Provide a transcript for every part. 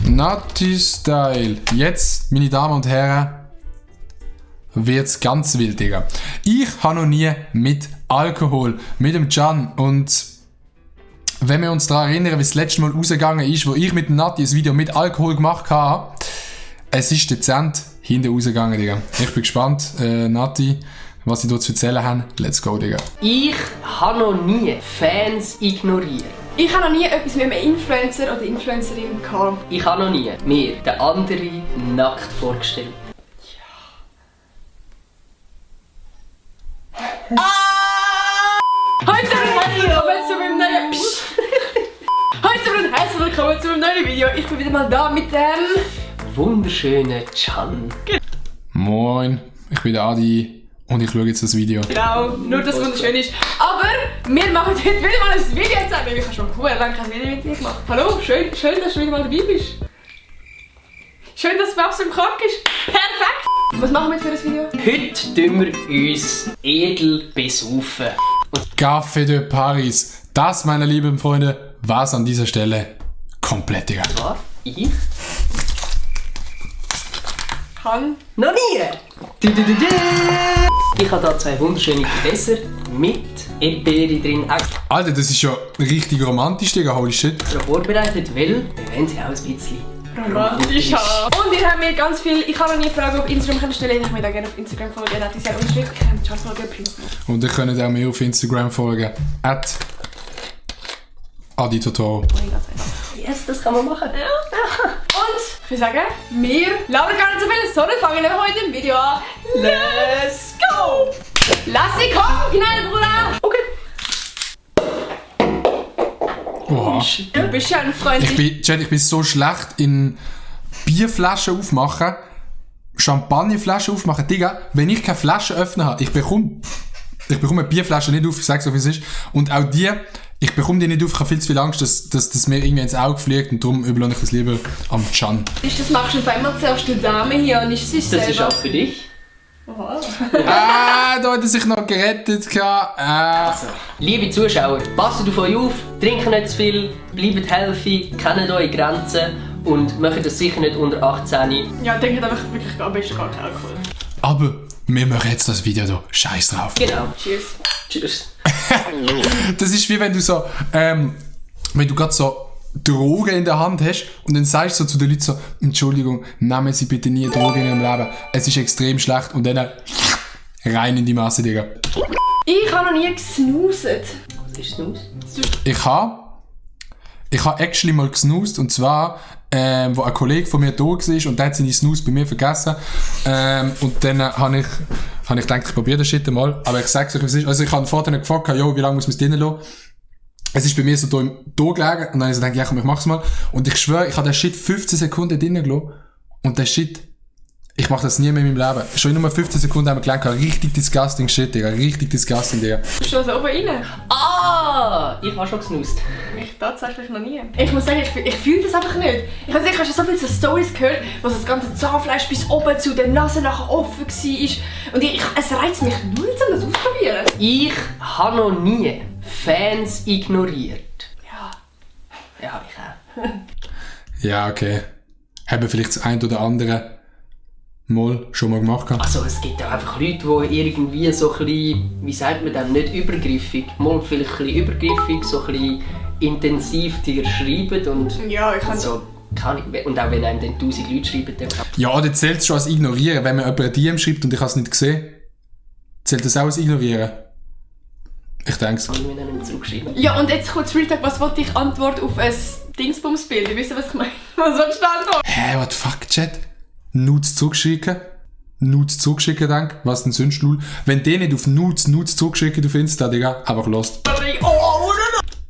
Nati Style. Jetzt, meine Damen und Herren, wird's ganz wild, Digga. Ich habe noch nie mit Alkohol, mit dem Can und wenn wir uns daran erinnern, wie es das letzte Mal rausgegangen ist, wo ich mit dem Nati ein Video mit Alkohol gemacht habe, es ist dezent hinten rausgegangen, Digga. Ich bin gespannt, Nati, was sie dort zu erzählen haben. Let's go, Digga. Ich habe noch nie Fans ignoriert. Ich habe noch nie etwas mit einem Influencer oder Influencerin gehabt. Ich habe noch nie mir den anderen nackt vorgestellt. Heute herzlich willkommen zu meinem neuen... Heute herzlich willkommen zu meinem neuen Video. Ich bin wieder mal da mit dem... Wunderschönen Can. Moin, ich bin der Adi und ich schaue jetzt das Video. Genau, nur dass es wunderschön ist. Aber wir machen heute wieder mal ein Video zusammen. Ich habe schon lange kein Video mit dir gemacht. Hallo, schön, dass du wieder mal dabei bist. Schön, dass Babs im Kopf ist. Perfekt! Was machen wir jetzt für das Video? Heute tun wir uns edel besaufen. Café de Paris. Das, meine lieben Freunde, war's an dieser Stelle komplett, Digga. Was? Ich? Kann. Noch nie! Ich habe hier zwei wunderschöne Gewässer mit Erdbeere drin Alter, das ist ja richtig romantisch, Digga, holy shit. extra vorbereitet, weil wir wollen sie auch ein bisschen Romantisch haben. Und ihr habt mir ganz viel... Ich kann noch nie Fragen auf Instagram stellen. Ich möchte auch gerne auf Instagram folgen. Dann hat die sehr unterschiedlich. Ich kann schon folgen, Prinz. Und ihr könnt auch mir auf Instagram folgen. @AdiTotoro. Ganz einfach. Yes, das kann man machen. Ja. Und ich würde sagen, wir labern gar nicht so viel, sondern fangen wir heute im Video an. Let's go! Lass sie kommen, hinein, Bruder! Okay. Oha. Du bist ja ein Freund. Ich bin so schlecht in Bierflaschen aufmachen, Champagnerflaschen aufmachen. Digga, wenn ich keine Flasche öffnen habe, ich bekomme Bierflaschen nicht auf, ich sag's so wie es ist. Und auch die, ich bekomme die nicht auf, ich habe viel zu viel Angst, dass mir irgendwie ins Auge fliegt und darum überlasse ich es lieber am Can. Das machst du auf einmal zuerst die Dame hier und nicht sich selber. Das ist auch für dich. Oha. Da hat er sich noch gerettet. Also, liebe Zuschauer, passt auf euch auf, trinkt nicht zu viel, bleibt healthy, kennt eure Grenzen und macht das sicher nicht unter 18. Ja, denkt einfach wirklich am besten gar keinen Alkohol. Aber wir machen jetzt das Video hier. Scheiß drauf. Genau. Cheers. Tschüss. Das ist wie wenn du so, wenn du gerade so Drogen in der Hand hast und dann sagst du so zu den Leuten so, Entschuldigung, nehmen Sie bitte nie Drogen in Ihrem Leben. Es ist extrem schlecht und dann rein in die Masse, Digga. Ich habe noch nie gesnooset. Was ist Snus? Ich habe actually mal gesnoost und zwar, wo ein Kollege von mir da war und der hat seine Snooze bei mir vergessen. Und dann habe ich gedacht, ich probiere das Shit mal. Aber ich sag's euch, was ist. Also ich habe vorher gefragt, wie lange muss man es drinnen lassen? Es ist bei mir so da gelegen und dann habe ich so gedacht, ja komm, ich mach's mal. Und ich schwöre, ich habe den Shit 15 Sekunden drinnen gelassen. Und der Shit, ich mache das nie mehr in meinem Leben. Schon nur 15 Sekunden haben wir gelernt, richtig disgusting Shit, Digga. Richtig disgusting, Digga. Bist du da oben rein? Ah! Ich habe schon gesnust. Ich tatsächlich noch nie. Ich muss sagen, ich fühle das einfach nicht. Ich habe schon so viele so Storys gehört, wo das ganze Zahnfleisch bis oben zu der Nase nachher offen war. Und es reizt mich nur, um das auszuprobieren. Ich habe noch nie Fans ignoriert. Ja. Ja, ich auch. Ja, okay. Haben vielleicht das ein oder andere mal schon mal gemacht? Also es gibt ja einfach Leute, die irgendwie so ein bisschen, wie sagt man das, nicht übergriffig, mal vielleicht ein bisschen übergriffig, so ein bisschen intensiv dir schreiben und Ja, ich kann so. Und auch wenn einem dann 1000 Leute schreiben, dann Ja, das zählt es schon als Ignorieren. Wenn mir jemand eine DM schreibt und ich habe es nicht gesehen, zählt das auch als Ignorieren? Ich denke es. kann ich mir dann nicht zurückschreiben. Ja, und jetzt kurz Real Talk, was wollte ich Antwort auf ein Dingsbumsbild? Ihr wisst, was ich meine. Was soll ich da antworten? Hä, what the fuck, Chat? Nudes zurückschicken? Nudes zurückschicken, denk? Was denn sonst, Lul? Wenn die nicht auf Nudes zurückschicken auf Insta, Digga, einfach lost. Oh,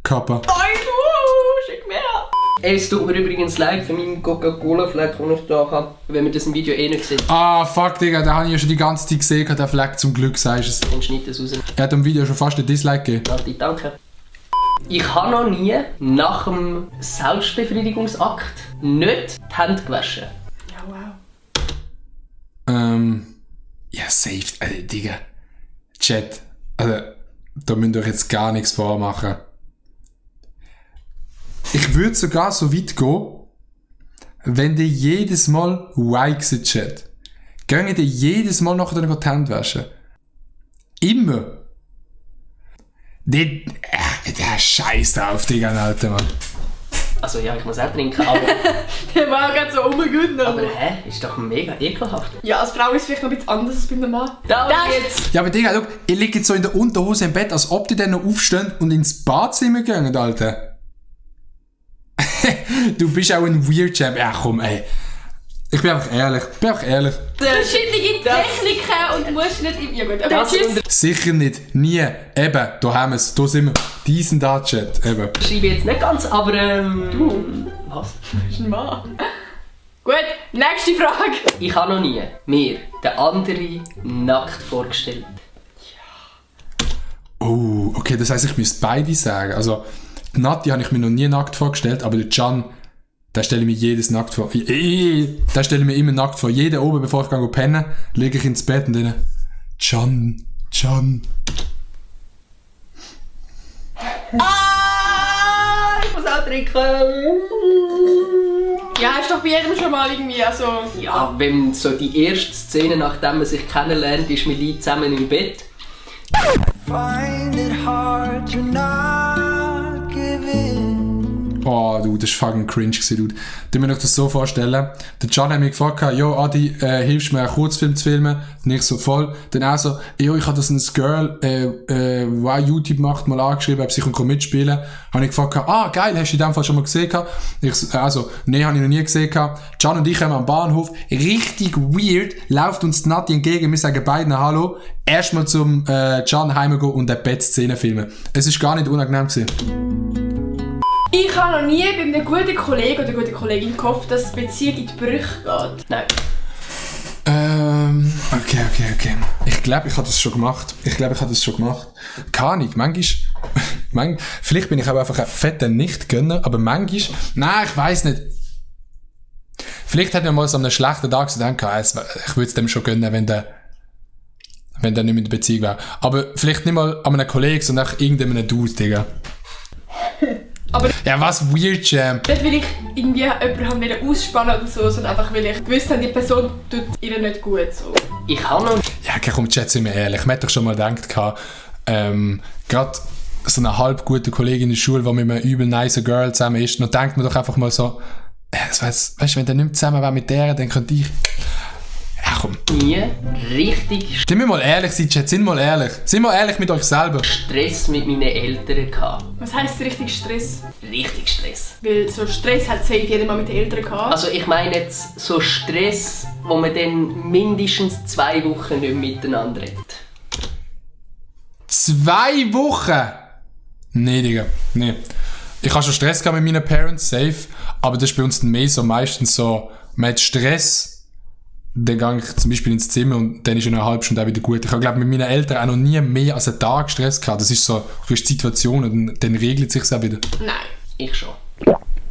Kappa. nein, schick mir. Es tut mir übrigens leid für meinen Coca-Cola-Fleck, den ich da habe, wenn man das im Video eh nicht sieht. Ah, fuck, Digga, den habe ich ja schon die ganze Zeit gesehen, der Fleck, zum Glück, sagst du es. Dann schneid das raus. Er hat dem Video schon fast ein Dislike gegeben. Nati, danke. Ich habe noch nie nach dem Selbstbefriedigungsakt nicht die Hände gewaschen. Ja, wow. Ja, safe, Digga. Chat, also, da müsst ihr euch jetzt gar nichts vormachen. Ich würde sogar so weit gehen, wenn die jedes Mal Wikes chat, gehen die jedes Mal nachher dann die Hände waschen? Immer. Der Scheiß drauf, Digga, Alter, Mann. Also ja, ich muss auch trinken, aber... Der war gerade so, oh mein Gott. aber ist doch mega ekelhaft. Ja, als Frau ist es vielleicht noch ein bisschen anders als bei einem Mann. Da jetzt! Ja, aber Digga, schau, ihr liegt jetzt so in der Unterhose im Bett, als ob die dann noch aufstehen und ins Badzimmer gehen, Alter. Du bist auch ein Weird Champ. Ja, komm, ey. Ich bin einfach ehrlich. Verschiedene Techniken und du musst nicht... Ja gut, aber tschüss. Sicher nicht. Nie. Eben, da haben wir es. Da sind wir. Diesen da, Chat. Eben. Schreibe ich jetzt nicht ganz, aber was? Das ist ein Mann. Gut, nächste Frage. Ich habe noch nie mir den anderen nackt vorgestellt. Oh, okay, das heisst, ich müsste beide sagen. Also, die Nati habe ich mir noch nie nackt vorgestellt, aber der Can, den stelle ich mir jedes nackt vor. Den stelle ich mir immer nackt vor. Jeden oben, bevor ich gehe pennen, lege ich ins Bett und dann Can. Ich muss auch trinken. Ja, ist doch bei jedem schon mal irgendwie, also... Ja, wenn so die erste Szene, nachdem man sich kennenlernt, ist, wir liegen zusammen im Bett. Find it hard to not give in. Oh, du, das war fucking cringe gewesen, Dude. Du musst mir das so vorstellen. Der Can hat mich gefragt, jo, Adi, hilfst du mir einen Kurzfilm zu filmen? Nicht so voll. Dann auch so, jo, ich habe das ein Girl, die auch YouTube macht, mal angeschrieben, ob sie mitspielen kann. Habe ich gefragt, geil, hast du in dem Fall schon mal gesehen? Nee, habe ich noch nie gesehen. Can und ich kommen am Bahnhof. Richtig weird, läuft uns die Nati entgegen, wir sagen beiden Hallo. Erstmal zum Can heimgehen und eine Bettszene filmen. Es ist gar nicht unangenehm gewesen. Ich habe noch nie bei einem guten Kollegen oder guten Kollegin gehofft, dass die Beziehung in die Brüche geht. Nein. Okay. Ich glaube, ich habe das schon gemacht. Keine Ahnung, manchmal... vielleicht bin ich aber einfach ein fetter Nicht-Gönner, aber manchmal... Nein, ich weiss nicht. Vielleicht hätte ich mal so einen schlechten Tag gedacht, ich würde es dem schon gönnen, wenn der nicht mehr in der Beziehung wäre. Aber vielleicht nicht mal an einem Kollegen, sondern auch irgendeinem Dude, Digga. Aber ja, was weird, Jam. nicht, weil ich irgendwie jemanden ausspannen oder so, sondern einfach, weil ich gewusst habe, die Person tut ihr nicht gut. So. Ich habe noch... Ja, okay, komm, Chat, sind wir ehrlich. Man hat doch schon mal gedacht, gerade so eine halb gute Kollegin in der Schule, die mit einem übel nice Girl zusammen ist, dann denkt man doch einfach mal so, weißt du, wenn der nicht zusammen wäre mit der, dann könnte ich... Ja, komm. Nie richtig Sind wir mal ehrlich, Chat, sind mal ehrlich. Sind mal ehrlich mit euch selber. Stress mit meinen Eltern gehabt. Was heisst richtig Stress? Richtig Stress. Weil so Stress hat safe jeder mal mit den Eltern gehabt. Also ich meine jetzt so Stress, wo man dann mindestens 2 Wochen nicht miteinander redet. 2 Wochen? Nee, Digga, nee. Ich habe schon Stress gehabt mit meinen Parents, safe. Aber das ist bei uns dann mehr so meistens so, man hat Stress, dann gehe ich zum Beispiel ins Zimmer und dann ist in einer halben Stunde auch wieder gut. Ich habe, glaube mit meinen Eltern auch noch nie mehr als einen Tag Stress gehabt. Das ist so, du hast Situationen und dann regelt sich auch wieder. Nein. Ich schon.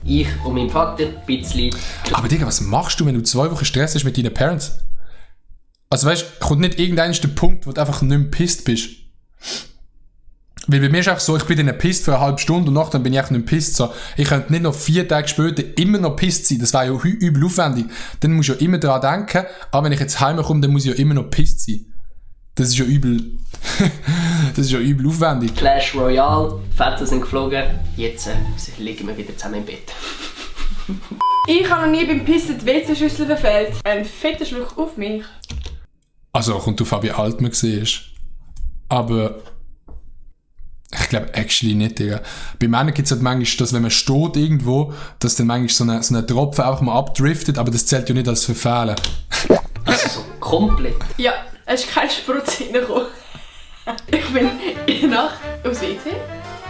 Ich und mein Vater ein bisschen. Aber Digga, was machst du, wenn du 2 Wochen Stress hast mit deinen Parents? Also weißt du, kommt nicht irgendein der Punkt, wo du einfach nicht mehr pisst bist? Weil bei mir ist auch so, ich bin dann pisst für eine halbe Stunde und nachher bin ich echt nicht pisst. So, ich könnte nicht noch 4 Tage später immer noch pisst sein. Das wäre ja übel aufwendig. Dann muss ich ja immer daran denken, aber wenn ich jetzt heimkomme, dann muss ich ja immer noch pisst sein. Das ist ja übel... das ist ja übel aufwendig. Clash Royale, Fetzen sind geflogen. Jetzt liegen wir wieder zusammen im Bett. Ich habe noch nie beim Pissen die WC-Schüssel verfehlt. Ein fetter Schluck auf mich. Also, kommt drauf an, wie alt man war. Aber... Ich glaube actually nicht, Digga. Bei Männern gibt es halt manchmal, dass wenn man steht irgendwo, dass dann manchmal so ein Tropfen einfach mal abdriftet, aber das zählt ja nicht als Verfehlen. Also so komplett. Ja, es ist kein Sprutz reingekommen. Ich bin in der Nacht aufs WC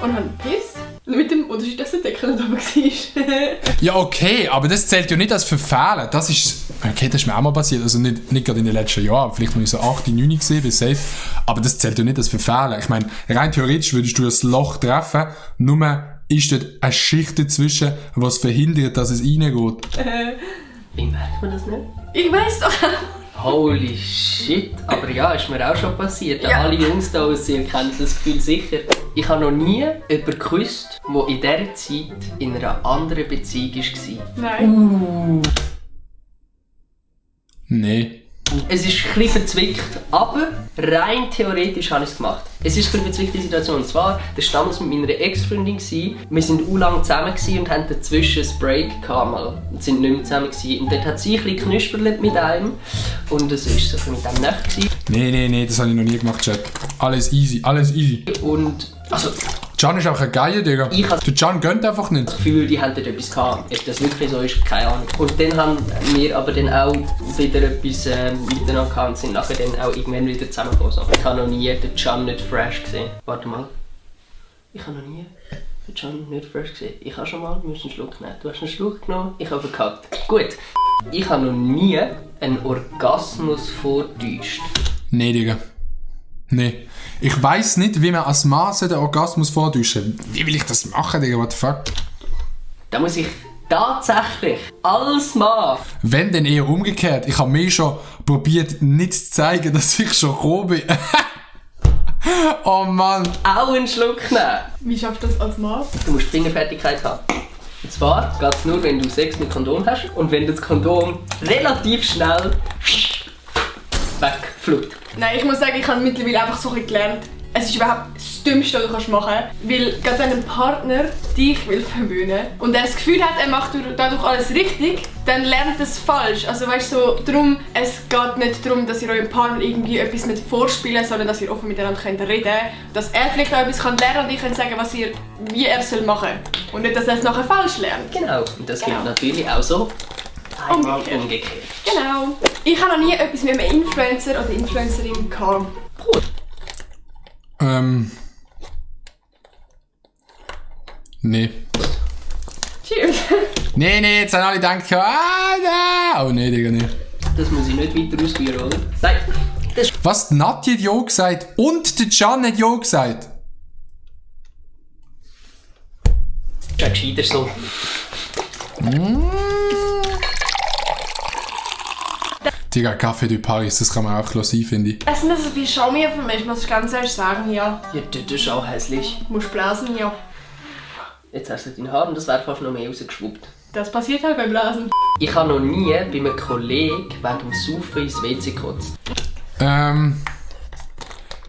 und habe gepisst. Mit dem Unterschied, dass der Deckel nicht oben war. Ja, okay, aber das zählt ja nicht als Verfehlen. Das ist... Okay, das ist mir auch mal passiert. Also nicht gerade in den letzten Jahren. Vielleicht mal so 8, 9 gesehen, bis safe. Aber das zählt ja nicht als Verfehlen. Ich meine, rein theoretisch würdest du das Loch treffen, nur ist dort eine Schicht dazwischen, was verhindert, dass es reingeht. Wie merkt man das nicht? Ich weiss doch auch Holy shit. Aber ja, ist mir auch schon passiert. Ja. Alle Jungs da aussehen, kennen das Gefühl sicher. Ich habe noch nie jemanden geküsst, der in dieser Zeit in einer anderen Beziehung war. Nein. Nee. Es ist ein bisschen verzwickt, aber rein theoretisch habe ich es gemacht. Es ist eine verzwickte Situation. Und zwar, das war damals mit meiner Ex-Freundin. Wir waren auch lange zusammen und hatten dazwischen ein Break gehabt. Und sind nicht mehr zusammen. Und dort hat sie ein bisschen geknüspert mit einem. Und das war so mit dem nicht. Nee, das habe ich noch nie gemacht, Chat. Alles easy, alles easy. Und, also, Can ist auch ein Geier, Digga. Ich has- Der Can gönnt einfach nicht. das Gefühl, die haben dort etwas gehabt. Ob das wirklich so ist, keine Ahnung. Und dann haben wir aber dann auch wieder etwas miteinander gehabt und sind nachher dann auch irgendwann wieder zusammengekommen. So. Ich habe noch nie den Can nicht fresh gesehen. Warte mal. Ich habe noch nie den Can nicht fresh gesehen. Ich habe schon mal, du musst einen Schluck nehmen. Du hast einen Schluck genommen, ich habe verkackt. Gut. Ich habe noch nie einen Orgasmus vortäuscht. Nee, Digga. Nee. Ich weiss nicht, wie man als Maße den Orgasmus vortäuschen. Wie will ich das machen, Digga? What the fuck? Da muss ich tatsächlich als Mann. Wenn, dann eher umgekehrt. Ich habe mir schon probiert, nicht zu zeigen, dass ich schon gekommen bin. Oh Mann. Auch einen Schluck nehmen. Wie schaffst du das als Mann? Du musst Fingerfertigkeit haben. Und zwar geht es nur, wenn du Sex mit Kondom hast und wenn das Kondom relativ schnell wegfliegt. Nein, ich muss sagen, ich habe mittlerweile einfach so ein bisschen gelernt, es ist überhaupt das Dümmste, was du machen kannst. Weil gerade wenn ein Partner dich will verwöhnen und er das Gefühl hat, er macht dadurch alles richtig, dann lernt er es falsch. Also weißt du, so, darum, es geht nicht darum, dass ihr eurem Partner irgendwie etwas mit vorspielen, sondern dass ihr offen miteinander könnt reden, dass er vielleicht auch etwas lernen kann und ich kann sagen, wie er es machen soll. Und nicht, dass er es nachher falsch lernt. Genau. Und das Genau. gilt natürlich auch so einmal Umgekehrt. umgekehrt. Genau. Ich habe noch nie etwas mit einem Influencer oder Influencerin gehabt. Nee. Cheers. Nee, jetzt haben alle gedacht, nein. Oh nee, Digga, nee. Das muss ich nicht weiter ausführen, oder? Nein. Das Was, die Nati hat ja gesagt und der Can hat ja gesagt. ist ja gescheiter so. Digga, Café de Paris, das kann man auch sein, finde ich. Es sind so viele Schaumien für mich, muss ich ganz ehrlich sagen, ja. Ja, das ist auch hässlich. Musst blasen, ja. Jetzt hast du deine Haare und das wäre fast noch mehr rausgeschwuppt. Das passiert halt beim Blasen. Ich habe noch nie bei einem Kollegen wegen dem Saufen ins WC gekotzt.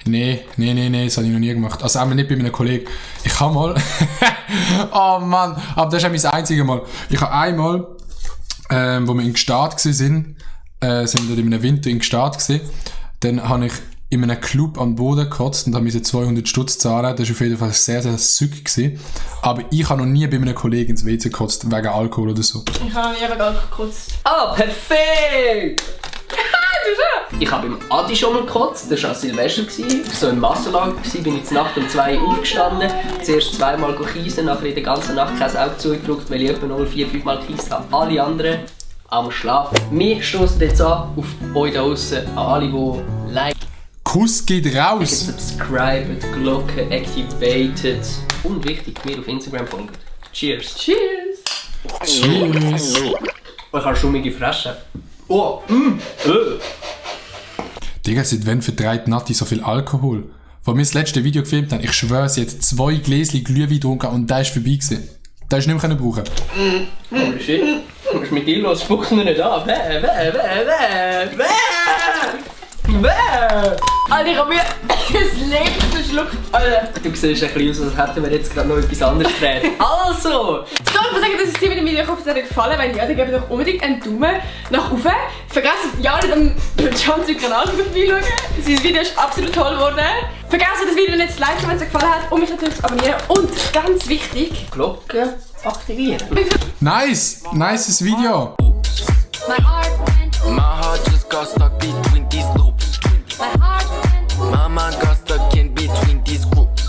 Nee, das habe ich noch nie gemacht. Also auch nicht bei meinem Kollegen. Ich habe mal... Oh Mann, aber das ist auch mein einziges Mal. Ich habe einmal, wo wir in Gstaad waren, sind wir dort in einem Winter in Gstaad gewesen. Dann habe ich in einem Club am Boden gekotzt und habe 200 Stutz zahlen. Das war auf jeden Fall sehr, sehr sück gewesen. Aber ich habe noch nie bei einem Kollegen ins WC gekotzt, wegen Alkohol oder so. Ich habe noch nie wegen Alkohol gekotzt. Ah, perfekt! Ich habe beim Adi schon mal gekotzt, das war an Silvester. So im Wasserlager bin ich Nacht um 2 Uhr aufgestanden. Zuerst zweimal kiesen, nachher in der ganzen Nacht kein Auge zugedrückt, weil ich etwa 4-5 Mal gekiest habe. Alle anderen am Schlafen. Wir stoßen jetzt an auf euch da draussen, an alle, die like, Kuss geht raus! subscriben, Glocke activated und wichtig, mir auf Instagram folgen. Cheers! Cheers! Cheers! Ich habe schummige Fresse. Oh! Digga, seit wann vertreibt Nati so viel Alkohol? Wo wir das letzte Video gefilmt haben, ich schwöre, sie hat 2 Gläschen Glühwein getrunken und der ist vorbei gewesen. Der ist nicht mehr brauchen. Holy shit. Was ist mit dir los? Spuck mir nicht an. Alter, ich habe mir das Leben verschluckt. Alter. Du siehst ein bisschen aus, als hätten wir jetzt gerade noch etwas anderes gedreht. Also! Ich kann einfach sagen, dass es dir mit dem Video gefallen hat. Wenn ja, dann gebt doch unbedingt einen Daumen nach oben. Vergesst ja nicht am Cancer-Kanal vorbeischauen. Sein Video ist absolut toll geworden. Vergesst das Video nicht zu liken, wenn es euch gefallen hat. Und mich natürlich zu abonnieren. Und ganz wichtig, Glocke aktivieren. Nice! Nices Video! My art went